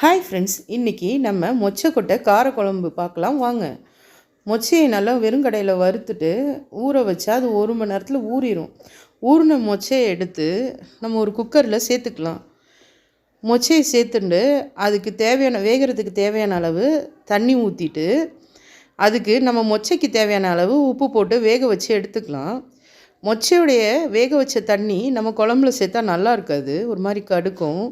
Hi friends, இன்றைக்கி நம்ம மொச்சைக்கொட்டை காரக்குழம்பு பார்க்கலாம் வாங்க. மொச்சையை நல்லா வெறுங்கடையில் வறுத்துட்டு ஊற வச்சா அது 1 மணி நேரத்தில் ஊறிடும். ஊறின மொச்சையை எடுத்து நம்ம ஒரு குக்கரில் சேர்த்துக்கலாம். மொச்சையை சேர்த்துட்டு அதுக்கு தேவையான வேகிறதுக்கு தேவையான அளவு தண்ணி ஊற்றிட்டு அதுக்கு நம்ம மொச்சைக்கு தேவையான அளவு உப்பு போட்டு வேக வச்சு எடுத்துக்கலாம். மொச்சையுடைய வேக வச்ச தண்ணி நம்ம குழம்புல சேர்த்தா நல்லா இருக்காது, ஒரு மாதிரி கடுக்கும்.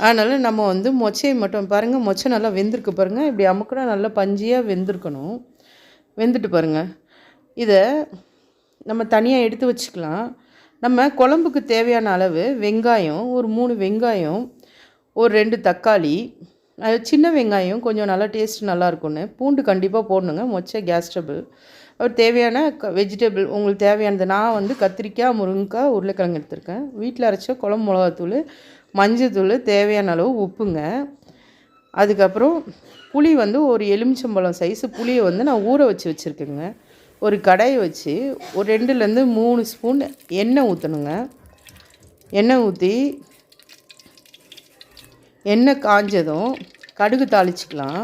அதனால் நம்ம மொச்சையை மட்டும் பாருங்கள், மொச்சை நல்லா வெந்திருக்கு பாருங்கள். இப்படி அமுக்குனா நல்லா பஞ்சியாக வெந்திருக்கணும். வெந்துட்டு பாருங்கள். இதை நம்ம தனியாக எடுத்து வச்சுக்கலாம். நம்ம குழம்புக்கு தேவையான அளவு வெங்காயம், ஒரு 3 வெங்காயம், ஒரு 2 தக்காளி, அது சின்ன வெங்காயம் கொஞ்சம் நல்லா டேஸ்ட் நல்லாயிருக்குன்னு. பூண்டு கண்டிப்பாக போடணுங்க, மொச்சை கேஸ் ட்ரபிள். ஒரு தேவையான வெஜிடபிள் உங்களுக்கு தேவையானது. நான் கத்திரிக்காய், முருங்கைக்காய், உருளைக்கிழங்கு எடுத்திருக்கேன். வீட்டில் அரைச்ச குழம்பு மிளகாத்தூள், மஞ்சத்தூள், தேவையான அளவு உப்புங்க. அதுக்கப்புறம் புளி ஒரு எலுமிச்சம்பழம் சைஸு புளியை நான் ஊற வச்சு வச்சுருக்கேங்க. ஒரு கடாயை வச்சு ஒரு 2லேருந்து 3 ஸ்பூன் எண்ணெய் ஊற்றணுங்க. எண்ணெய் ஊற்றி எண்ணெய் காஞ்சதும் கடுகு தாளிச்சிக்கலாம்.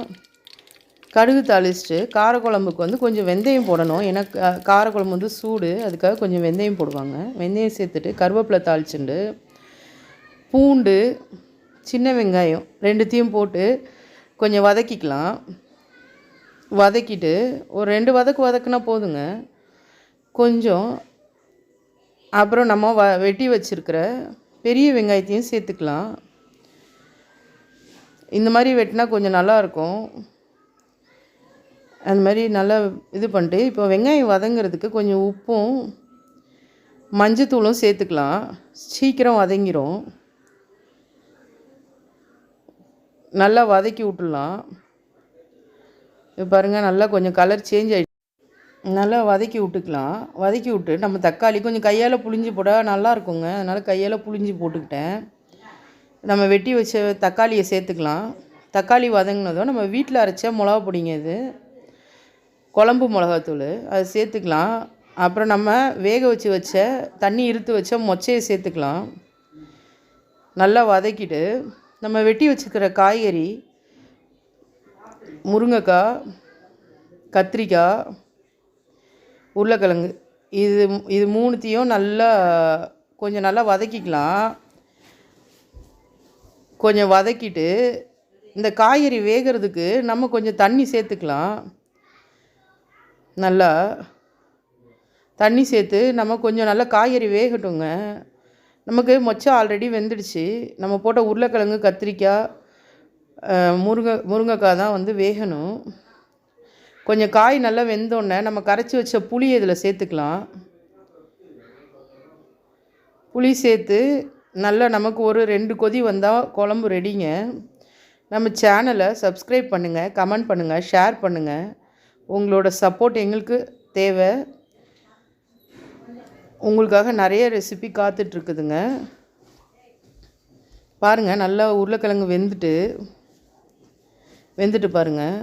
கடுகு தாளிச்சிட்டு காரக்குழம்புக்கு கொஞ்சம் வெந்தயம் போடணும். ஏன்னா காரக்குழம்பு சூடு, அதுக்காக கொஞ்சம் வெந்தயம் போடுவாங்க. வெந்தயம் சேர்த்துட்டு கருவேப்பிலை தாளிச்சுண்டு பூண்டு, சின்ன வெங்காயம் 2த்தையும் போட்டு கொஞ்சம் வதக்கிக்கலாம். வதக்கிட்டு ஒரு 2 வதக்குனா போதுங்க. கொஞ்சம் அப்புறம் நம்ம வெட்டி வச்சுருக்கிற பெரிய வெங்காயத்தையும் சேர்த்துக்கலாம். இந்த மாதிரி வெட்டினா கொஞ்சம் நல்லாயிருக்கும். அந்த மாதிரி நல்லா இது பண்ணிட்டு இப்போ வெங்காயம் வதங்கிறதுக்கு கொஞ்சம் உப்பும் மஞ்சத்தூளும் சேர்த்துக்கலாம். சீக்கிரம் வதங்கிடும். நல்லா வதக்கி விட்டுடலாம். இப்போ பாருங்கள், நல்லா கொஞ்சம் கலர் சேஞ்ச் ஆகிடுச்சு. நல்லா வதக்கி விட்டுக்கலாம். வதக்கி விட்டு நம்ம தக்காளி கொஞ்சம் கையால் புழிஞ்சு போட நல்லாயிருக்குங்க. அதனால் கையால் புழிஞ்சு போட்டுக்கிட்டேன். நம்ம வெட்டி வச்ச தக்காளியை சேர்த்துக்கலாம். தக்காளி வதங்கினதும் நம்ம வீட்டில் அரைச்ச மிளகா பொடிங்க, இது குழம்பு மிளகாத்தூள், அதை சேர்த்துக்கலாம். அப்புறம் நம்ம வேக வச்ச தண்ணி இருத்து வச்ச மொச்சையை சேர்த்துக்கலாம். நல்லா வதக்கிட்டு நம்ம வெட்டி வச்சுக்கிற காய்கறி, முருங்கைக்காய், கத்திரிக்காய், உருளைக்கிழங்கு, இது 3த்தையும் கொஞ்சம் நல்லா வதக்கிக்கலாம். கொஞ்சம் வதக்கிட்டு இந்த காய்கறி வேகிறதுக்கு நம்ம கொஞ்சம் தண்ணி சேர்த்துக்கலாம். நல்லா தண்ணி சேர்த்து நம்ம கொஞ்சம் நல்லா காய்கறி வேகட்டுங்க. நமக்கு மொச்சை ஆல்ரெடி வெந்துடுச்சு. நம்ம போட்ட உருளைக்கிழங்கு, கத்திரிக்காய், முருங்கைக்காய் தான் வேகணும். கொஞ்சம் காய் நல்லா வெந்தோடனே நம்ம கரைச்சி வச்ச புளி இதில் சேர்த்துக்கலாம். புளி சேர்த்து நல்லா நமக்கு ஒரு 2 கொதி வந்தால் குழம்பு ரெடிங்க. நம்ம சேனலை சப்ஸ்கிரைப் பண்ணுங்கள், கமெண்ட் பண்ணுங்கள், ஷேர் பண்ணுங்கள். உங்களோட சப்போர்ட் எங்களுக்கு தேவை. உங்களுக்காக நிறைய ரெசிபி காத்துட்ருக்குதுங்க. பாருங்கள், நல்லா உருளைக்கிழங்கு வெந்துட்டு பாருங்கள்.